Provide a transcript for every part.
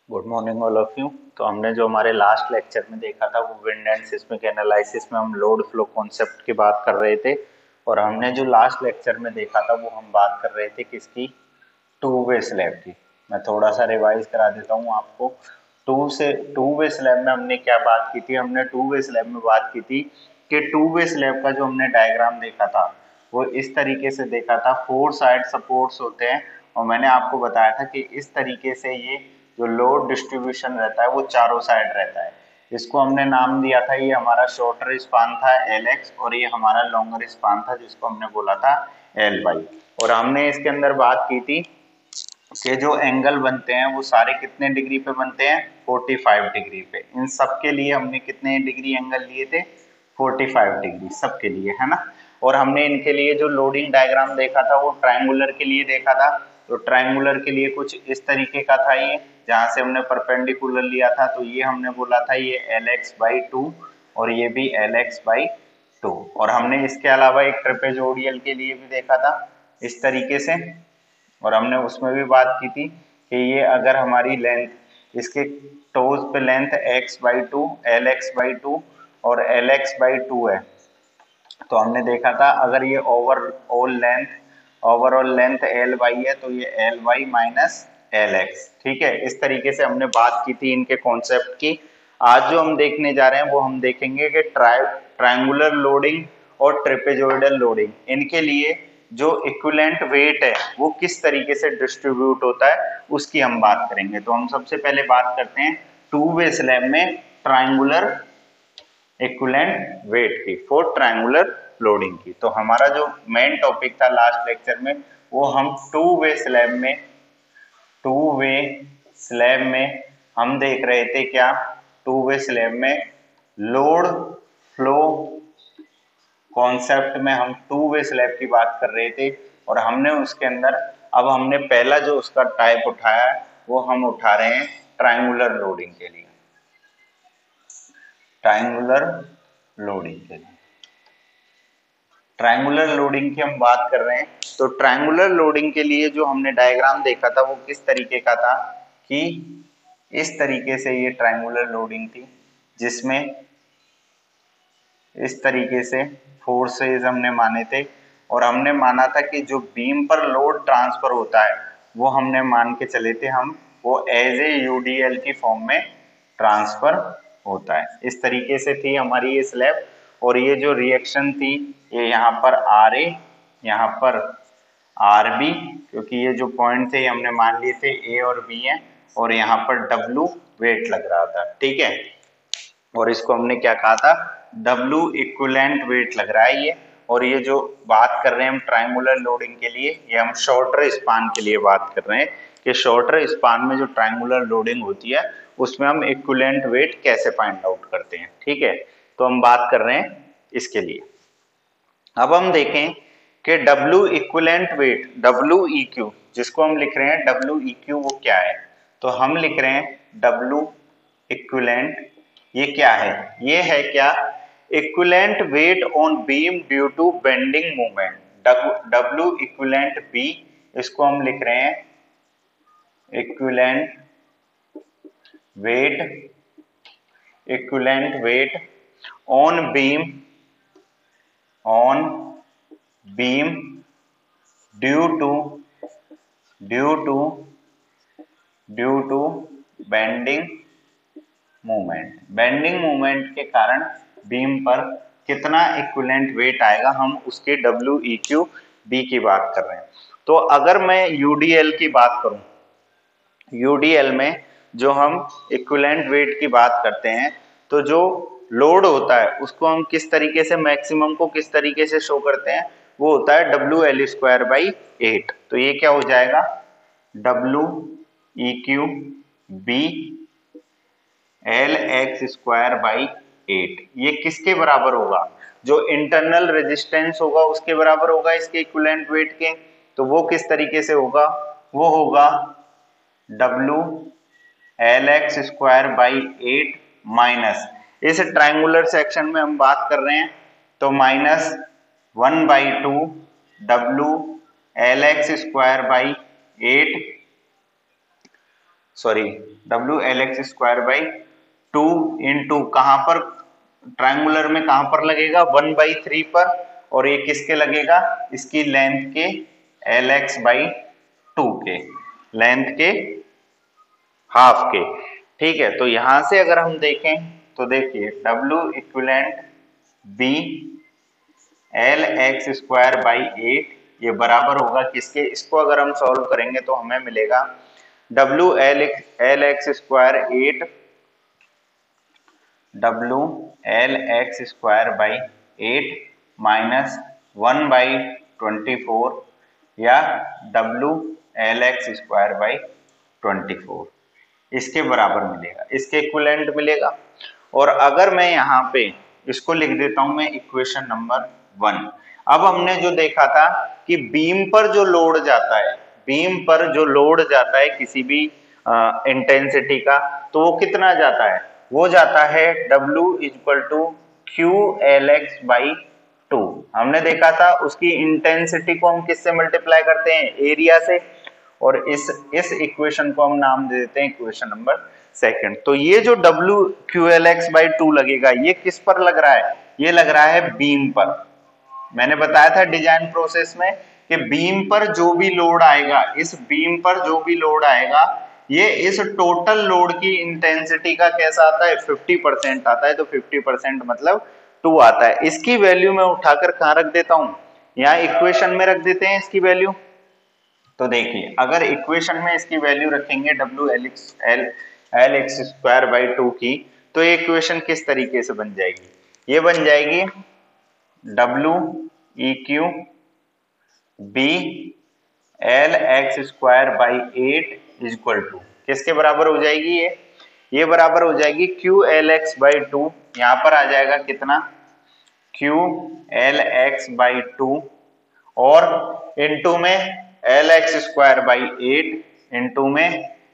Good morning all of you. तो हमने जो हमारे लास्ट लेक्चर में देखा था वो विंड एंड सिस्मिक एनालिसिस में हम लोड फ्लो कॉन्सेप्ट की बात कर रहे थे। और हमने जो लास्ट लेक्चर में देखा था वो हम बात कर रहे थे किसकी, टू वे स्लैब की। मैं थोड़ा सा रिवाइज करा देता हूँ आपको। टू वे स्लैब में हमने क्या बात की थी, हमने टू वे स्लैब में बात की थी कि टू वे स्लैब का जो हमने डायग्राम देखा था वो इस तरीके से देखा था, फोर साइड सपोर्ट्स होते हैं। और मैंने आपको बताया था कि इस तरीके से ये जो लोड डिस्ट्रीब्यूशन रहता है वो चारों साइड रहता है। इसको हमने नाम दिया था, ये हमारा शॉर्टर स्पान था LX और ये हमारा लॉन्गर स्पान था जिसको हमने बोला था LY। और हमने इसके अंदर बात की थी कि जो एंगल बनते हैं वो सारे कितने डिग्री पे बनते हैं, 45 डिग्री पे। इन सब के लिए हमने कितने डिग्री एंगल लिए थे, 45 डिग्री सबके लिए, है ना। और हमने इनके लिए जो लोडिंग डायग्राम देखा था वो ट्रायंगुलर के लिए देखा था। तो ट्रायंगुलर के लिए कुछ इस तरीके का था ये, जहां से हमने परपेंडिकुलर लिया था तो ये हमने बोला था ये LX/2 और ये भी LX/2। और हमने इसके अलावा एक ट्रेपेजोइडल के लिए भी देखा था इस तरीके से। और हमने उसमें भी बात की थी कि ये अगर हमारी लेंथ, इसके टोज पे लेंथ x/2 LX/2 और LX/2 है, तो हमने देखा था अगर ये ओवरऑल लेंथ LY है तो ये LY माइनस LX। ठीक है, इस तरीके से हमने बात की थी इनके कॉन्सेप्ट की। आज जो हम देखने जा रहे हैं वो हम देखेंगे कि ट्रायंगुलर लोडिंग और ट्रेपेजोइडल लोडिंग, इनके लिए जो इक्विवेलेंट वेट है वो किस तरीके से डिस्ट्रीब्यूट होता है उसकी हम बात करेंगे। तो हम सबसे पहले बात करते हैं टू वे स्लैब में ट्रायंगुलर इक्विवेलेंट वेट की फॉर ट्रायंगुलर लोडिंग की। तो हमारा जो मेन टॉपिक था लास्ट लेक्चर में वो हम टू वे स्लैब में हम देख रहे थे क्या, टू वे स्लैब में लोड फ्लो कॉन्सेप्ट में हम टू वे स्लैब की बात कर रहे थे। और हमने उसके अंदर अब हमने पहला जो उसका टाइप उठाया है वो हम उठा रहे हैं ट्रायंगुलर लोडिंग के लिए। ट्रायंगुलर लोडिंग के लिए ट्रायंगुलर लोडिंग की हम बात कर रहे हैं। तो ट्रायंगुलर लोडिंग के लिए जो हमने डायग्राम देखा था वो किस तरीके का था कि इस तरीके से ये ट्रायंगुलर लोडिंग थी, जिसमें इस तरीके से फोर्सेज हमने माने थे। और हमने माना था कि जो बीम पर लोड ट्रांसफर होता है वो हमने मान के चले थे हम, वो एज ए UDL की फॉर्म में ट्रांसफर होता है। इस तरीके से थी हमारी ये स्लैब। और ये जो रिएक्शन थी ये यहाँ पर RA, यहाँ पर RB, क्योंकि ये जो पॉइंट थे हमने मान लिए थे A और B हैं, और यहाँ पर W वेट लग रहा था। ठीक है, और इसको हमने क्या कहा था, W इक्विवेलेंट वेट लग रहा है ये। और ये जो बात कर रहे हैं हम ट्रायंगुलर लोडिंग के लिए, ये हम शॉर्टर स्पान के लिए बात कर रहे हैं कि शॉर्टर स्पान में जो ट्रायंगुलर लोडिंग होती है उसमें हम इक्विवेलेंट वेट कैसे फाइंड आउट करते हैं। ठीक है, तो हम बात कर रहे हैं इसके लिए। अब हम देखें कि W इक्विवेलेंट वेट WEQ, जिसको हम लिख रहे हैं WEQ, वो क्या है। तो हम लिख रहे हैं W इक्विवेलेंट, ये क्या है, ये है क्या, equivalent weight on beam due to bending movement. W equivalent B, इसको हम लिख रहे हैं equivalent weight on beam due to bending movement के कारण बीम पर कितना इक्विवेलेंट वेट आएगा, हम उसके WEQ/B की बात कर रहे हैं। तो अगर मैं UDL की बात करूं, UDL में जो हम इक्विवेलेंट वेट की बात करते हैं तो जो लोड होता है उसको हम किस तरीके से, मैक्सिमम को किस तरीके से शो करते हैं, वो होता है WL²/8। तो ये क्या हो जाएगा, WEQ/B LX²/8। ये किसके बराबर होगा, जो इंटरनल रेजिस्टेंस होगा उसके बराबर होगा इसके इक्विवेलेंट वेट के। तो वो किस तरीके से होगा, वो होगा WLX²/8 माइनस, इस ट्रायंगुलर सेक्शन में हम बात कर रहे हैं तो -1/2 WLX²/8 sorry W L X square by 2 into कहां पर, ट्रायंगुलर में कहां पर लगेगा 1/3 पर, और ये किसके लगेगा, इसकी लेंथ के एल एक्स बाई 2 के, लेंथ के हाफ के। ठीक है, तो यहां से अगर हम देखें तो देखिए W equivalent B L X square by 8 ये बराबर होगा किसके, इसको अगर हम सॉल्व करेंगे तो हमें मिलेगा W L X square 8 W L X square by 8 minus 1/24 या W L X square by 24 इसके बराबर मिलेगा, इसके इक्विवेलेंट मिलेगा। और अगर मैं यहाँ पे इसको लिख देता हूं मैं इक्वेशन नंबर 1। अब हमने जो देखा था कि बीम पर जो लोड जाता है, बीम पर जो लोड जाता है किसी भी इंटेंसिटी का, तो वो कितना जाता है, वो जाता है W equal to Q L X by 2। हमने देखा था उसकी इंटेंसिटी को हम किससे मल्टीप्लाई करते हैं, एरिया से, और इस इक्वेशन को हम नाम दे देते हैं इक्वेशन नंबर 2। तो ये जो W Q L X by 2 लगेगा ये किस पर लग रहा है, ये लग रहा है बीम पर। मैंने बताया था डिजाइन प्रोसेस में कि बीम पर जो भी लोड आएगा, इस बीम पर जो भी लोड आएगा ये इस टोटल लोड की इंटेंसिटी का कैसा आता है, 50% आता है। तो 50% मतलब 2 आता है। इसकी वैल्यू मैं उठाकर कहां रख देता हूं, यहाँ इक्वेशन में रख देते हैं इसकी वैल्यू। तो देखिए अगर इक्वेशन में इसकी वैल्यू रखेंगे W L X square by 2 की, तो ये इक्वेशन किस तरीके से बन जाएगी, ये बन जाएगी W E Q B L X square by 8 equal to किसके बराबर हो जाएगी, ये बराबर हो जाएगी क्यू एल एक्स बाई 2, यहां पर आ जाएगा कितना क्यू एल एक्स बाई 2 और इनटू में L X square by 8 into में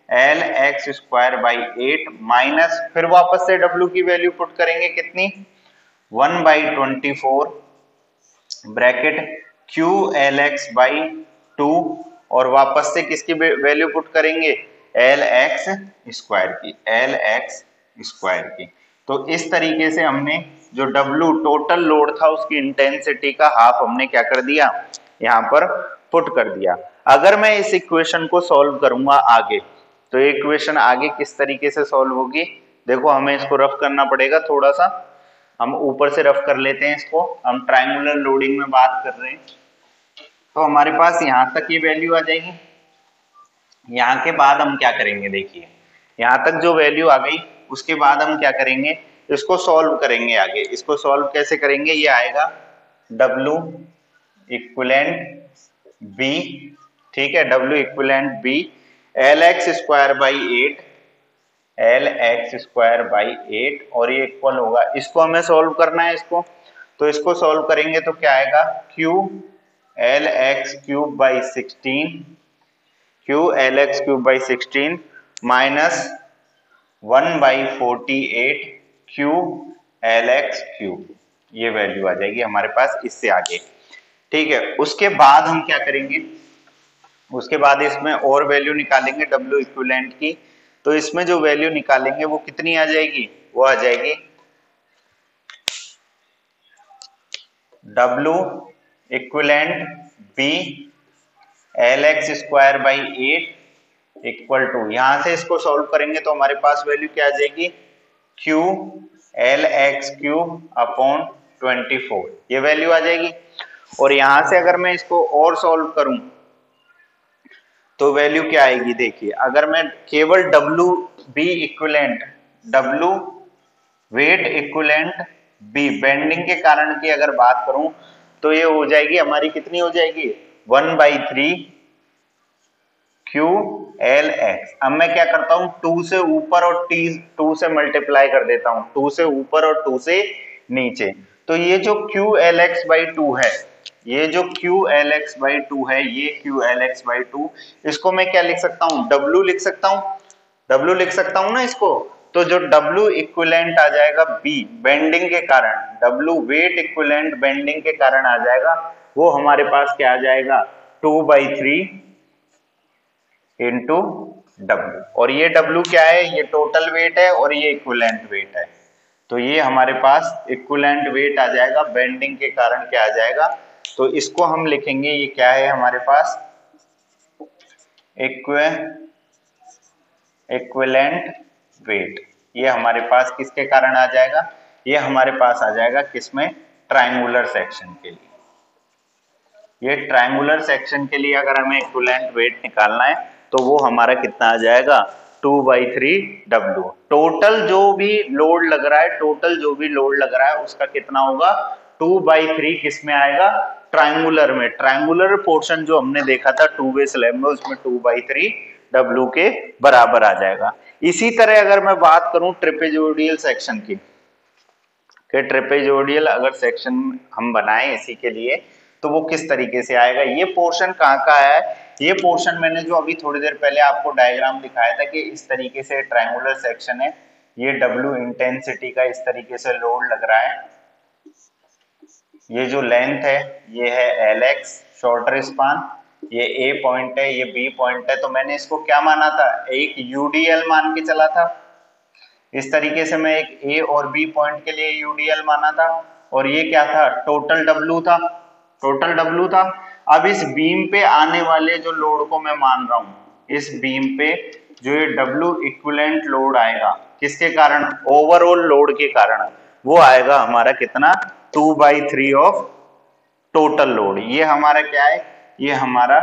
L X square by 8 minus फिर वापस से डब्ल्यू की वैल्यू पुट करेंगे कितनी 1/24 bracket Q L X by 2 और वापस से किसकी वैल्यू पुट करेंगे एल एक्स स्क्वायर की, एल एक्स स्क्वायर की। तो इस तरीके से हमने जो W टोटल लोड था उसकी इंटेंसिटी का हाफ हमने क्या कर दिया, यहाँ पर पुट कर दिया। अगर मैं इस इक्वेशन को सॉल्व करूंगा आगे, तो ये इक्वेशन आगे किस तरीके से सॉल्व होगी, देखो हमें इसको रफ करना पड़ेगा थोड़ा सा, हम ऊपर से रफ कर लेते हैं इसको। हम ट्रायंगुलर लोडिंग में बात कर रहे हैं, तो हमारे पास यहाँ तक ये वैल्यू आ जाएगी। यहाँ के बाद हम क्या करेंगे, देखिए यहाँ तक जो वैल्यू आ गई उसके बाद हम क्या करेंगे, इसको सॉल्व करेंगे आगे। इसको सॉल्व कैसे करेंगे, ये आएगा W इक्विवेलेंट B, ठीक है, W equivalent B L X square by 8 L X square by 8 और ये इक्वल होगा, इसको हमें सॉल्व करना है इसको। तो इसको सॉल्व करेंगे तो क्या आएगा Q L x cube by 16 Q L x cube by 16 minus 1/48 Q L x cube, ये वैल्यू आ जाएगी हमारे पास इससे आगे। ठीक है, उसके बाद हम क्या करेंगे, उसके बाद इसमें और वैल्यू निकालेंगे W इक्विवेलेंट की। तो इसमें जो वैल्यू निकालेंगे वो कितनी आ जाएगी, वो आ जाएगी W equivalent B L X square by 8 equal to, यहां से इसको सॉल्व करेंगे तो हमारे पास वैल्यू क्या आ जाएगी Q L x cube upon 24, ये वैल्यू आ जाएगी। और यहां से अगर मैं इसको और सॉल्व करूं तो वैल्यू क्या आएगी, देखिए अगर मैं केवल W B equivalent, W weight equivalent B bending के कारण की अगर बात करूं तो ये हो जाएगी हमारी कितनी हो जाएगी 1/3 क्यू एल एक्स। अब मैं क्या करता हूं 2 से ऊपर और 2 से मल्टीप्लाई कर देता हूं, 2 से ऊपर और 2 से नीचे। तो ये जो क्यू एल एक्स बाई 2 है, ये जो क्यू एल एक्स बाई 2 है, ये क्यू एल एक्स बाई 2, इसको मैं क्या लिख सकता हूं W लिख सकता हूं, W लिख सकता हूं ना इसको। तो जो W इक्विवेलेंट आ जाएगा B बेंडिंग के कारण, W वेट इक्विवेलेंट बेंडिंग के कारण आ जाएगा, वो हमारे पास क्या आ जाएगा 2/3 इंटू डब्ल्यू, और ये डब्ल्यू क्या है, ये टोटल वेट है और ये इक्विवेलेंट वेट है। तो ये हमारे पास इक्विवेलेंट वेट आ जाएगा, बेंडिंग के कारण क्या आ जाएगा, तो इसको हम लिखेंगे, ये क्या है हमारे पास, इक्विवेलेंट वेट। ये हमारे पास किसके कारण आ जाएगा, ये हमारे पास आ जाएगा किसमें, ट्रायंगुलर सेक्शन के लिए। ये ट्रायंगुलर सेक्शन के लिए अगर हमें इक्विवेलेंट वेट निकालना है तो वो हमारा कितना आ जाएगा, 2/3 W। टोटल जो भी लोड लग रहा है, टोटल जो भी लोड लग रहा है उसका कितना होगा, 2/3 किस में आएगा, ट्रायंगुलर में। ट्रायंगुलर पोर्शन जो हमने देखा था 2 वे स्लैब में, उसमें 2/3 W के बराबर आ जाएगा। इसी तरह अगर मैं बात करूं ट्रेपेजोइडल सेक्शन की, कि ट्रेपेजोइडल अगर सेक्शन हम बनाएं इसी के लिए तो वो किस तरीके से आएगा। ये पोर्शन कहाँ का है, ये पोर्शन मैंने जो अभी थोड़ी देर पहले आपको डायग्राम दिखाया था कि इस तरीके से ट्रायंगुलर सेक्शन है, ये W इंटेंसिटी का इस तरीके से लोड लग रहा है, ये जो लेंथ है ये है LX शॉर्टर स्पान, ये A पॉइंट है, ये B पॉइंट है। तो मैंने इसको क्या माना था, एक UDL मान के चला था। इस तरीके से मैं एक A और B पॉइंट के लिए UDL माना था, और ये क्या था, टोटल W था, टोटल W था। अब इस बीम पे आने वाले जो लोड को मैं मान रहा हूं, इस बीम पे जो ये W इक्विवेलेंट लोड आएगा, किसके कारण, ओवरऑल लोड के कारण, वो आएगा हमारा कितना, 2/3 ऑफ टोटल लोड। ये हमारा क्या है, ये हमारा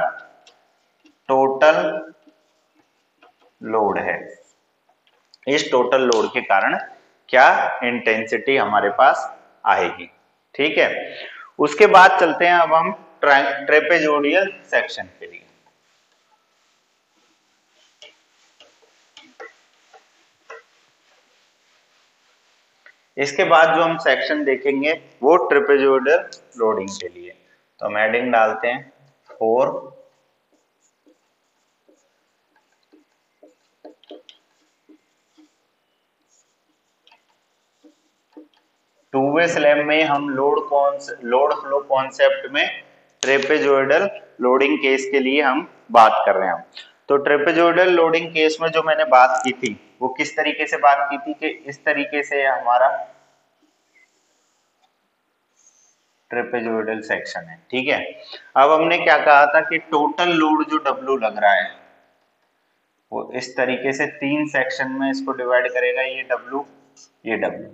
टोटल लोड है। इस टोटल लोड के कारण क्या इंटेंसिटी हमारे पास आएगी, ठीक है। उसके बाद चलते हैं अब हम ट्रेपेजोइडल सेक्शन के लिए। इसके बाद जो हम सेक्शन देखेंगे वो ट्रेपेजोइडल लोडिंग के लिए। तो हम हेडिंग डालते हैं 4 टू वे स्लैब में हम लोड फ्लो कॉन्सेप्ट में ट्रेपेजोइडल लोडिंग केस के लिए हम बात कर रहे हैं। तो ट्रेपेजोइडल लोडिंग केस में जो मैंने बात की थी वो किस तरीके से बात की थी, कि इस तरीके से हमारा ट्रेपेजोइडल सेक्शन है, ठीक है। अब हमने क्या कहा था कि टोटल लोड जो W लग रहा है वो इस तरीके से 3 सेक्शन में इसको डिवाइड करेगा, ये W, ये W,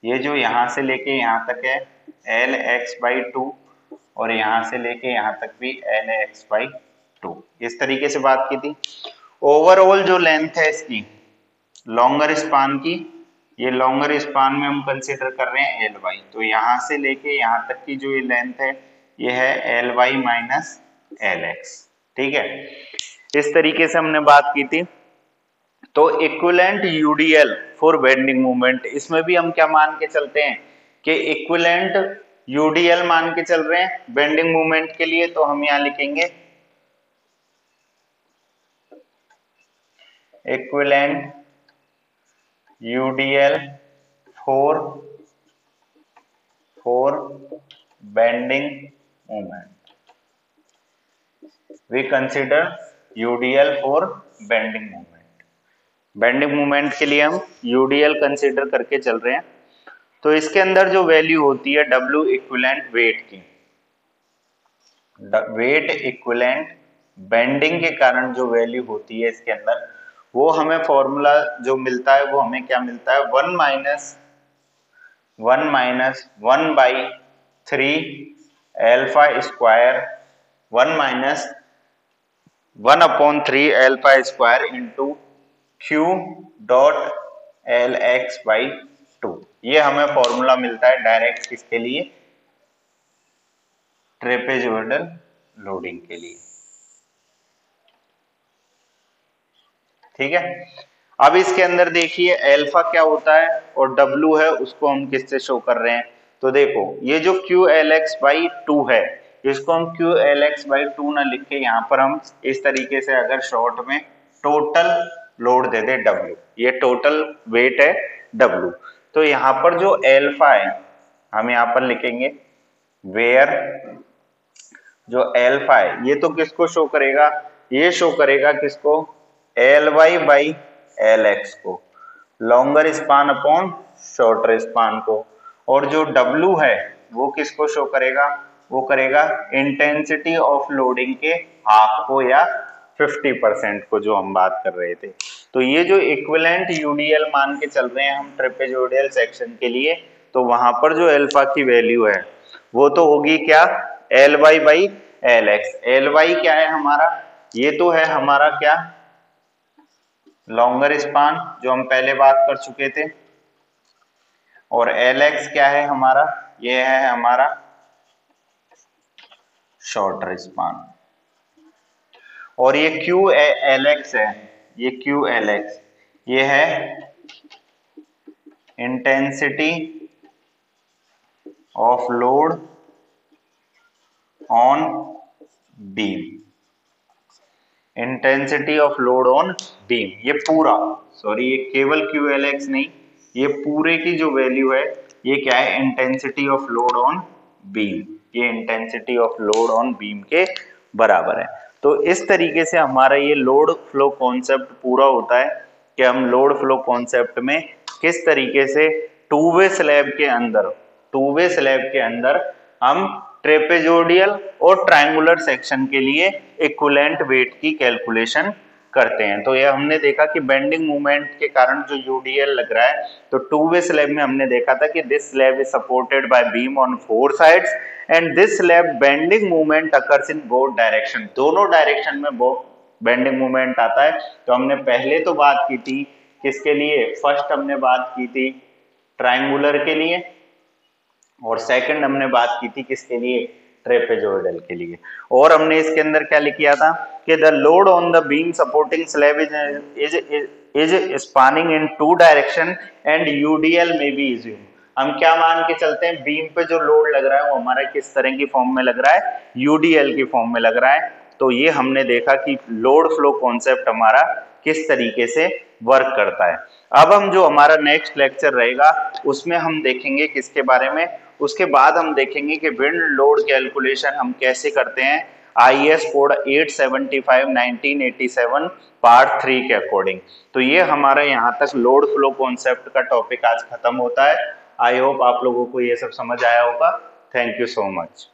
ये जो यहां से लेके यहां तक है LX/2, और यहां से लेके यहां तक भी LX/2, इस तरीके से बात की थी। ओवरऑल जो लेंथ है इसकी लॉन्गर स्पान की, ये लॉन्गर स्पान में हम कंसीडर कर रहे हैं LY, तो यहां से लेके यहां तक की जो ये लेंथ है ये है LY माइनस LX, ठीक है। इस तरीके से हमने बात की थी। तो equivalent UDL for bending movement, इसमें भी हम क्या मान के चलते हैं कि इक्विवेलेंट UDL मान के चल रहे हैं बेंडिंग मूवमेंट के लिए। तो हम यहां लिखेंगे equivalent UDL for bending movement, we consider UDL for bending movement. Bending movement के लिए हम UDL कंसीडर करके चल रहे हैं। तो इसके अंदर जो वैल्यू होती है W इक्विवेलेंट वेट की, वेट इक्विवेलेंट बेंडिंग के कारण जो वैल्यू होती है इसके अंदर, वो हमें फॉर्मूला जो मिलता है वो हमें क्या मिलता है, 1 minus 1/3 alpha square, 1/3 alpha square into Q dot LX/2। ये हमें फॉर्मूला मिलता है डायरेक्ट किसके लिए, ट्रेपेजोइडल लोडिंग के लिए, ठीक है। अब इसके अंदर देखिए अल्फा क्या होता है और W है, उसको हम किससे शो कर रहे हैं। तो देखो ये जो QLX/2 है, इसको हम QLX/2 ना लिख के यहाँ पर हम इस तरीके से अगर शॉर्ट में टोटल लोड दे दे W, ये टोटल वेट है W। तो यहाँ पर जो अल्फा है हम यहाँ पर लिखेंगे वेयर जो अल्फा है, ये तो किसको शो करेगा, ये शो करेगा किसको, Ly बाई Lx को, longer span upon shorter span को। और जो W है वो किसको शो करेगा, वो करेगा इंटेंसिटी ऑफ लोडिंग के हाफ को या 50% को, जो हम बात कर रहे थे। तो ये जो इक्विवेलेंट यूडीएल मान के चल रहे हैं हम ट्रेपेजोइडल सेक्शन के लिए, तो वहां पर जो अल्फा की वैल्यू है वो तो होगी क्या, Ly बाई Lx। Ly क्या है हमारा, ये तो है हमारा क्या, लॉन्गर स्पान जो हम पहले बात कर चुके थे, और Lx क्या है हमारा, ये है हमारा शॉर्टर स्पान। और ये QLx है, ये QLx ये है intensity of load on beam, intensity of load on beam, ये पूरा, सॉरी ये केवल QLx नहीं, ये पूरे की जो वैल्यू है ये क्या है, intensity of load on beam, ये intensity of load on beam के बराबर है। तो इस तरीके से हमारा ये लोड फ्लो कॉन्सेप्ट पूरा होता है कि हम लोड फ्लो कॉन्सेप्ट में किस तरीके से टू वे स्लैब के अंदर हम ट्रेपेजोइडल और ट्रायंगुलर सेक्शन के लिए इक्विवेलेंट वेट की कैलकुलेशन करते हैं। तो ये हमने देखा कि बेंडिंग मूवमेंट के कारण जो यूडीएल लग रहा है, तो टू वे स्लैब में हमने देखा था कि this slab is supported by beam on 4 sides and this slab bending movement occurs in both direction, दोनों डायरेक्शन में बेंडिंग मूवमेंट आता है। तो हमने पहले तो बात की थी किसके लिए, फर्स्ट हमने बात की थी ट्रायंगुलर के लिए, और सेकंड हमने बात की थी किसके लिए, ट्रेपेजोइडल के लिए। और हमने इसके अंदर क्या लिख किया था कि the load on the beam supporting slab is spanning in 2 direction and UDL में बी इज्यूम। हम क्या मान के चलते हैं, बीम पे जो लोड लग रहा है वो हमारा किस तरह की फॉर्म में लग रहा है, यूडीएल की फॉर्म में लग रहा है। तो ये हमने देखा कि लोड फ्लो कॉन्सेप्ट हमारा किस तरीके से वर्क करता है। अब हम जो हमारा नेक्स्ट लेक्चर रहेगा उसमें हम देखेंगे किसके बारे में, उसके बाद हम देखेंगे कि विंड लोड कैलकुलेशन हम कैसे करते हैं IS कोड 875 1987 पार्ट 3 के अकॉर्डिंग। तो ये हमारा यहाँ तक लोड फ्लो कॉन्सेप्ट का टॉपिक आज खत्म होता है। आई होप आप लोगों को ये सब समझ आया होगा। Thank you so much.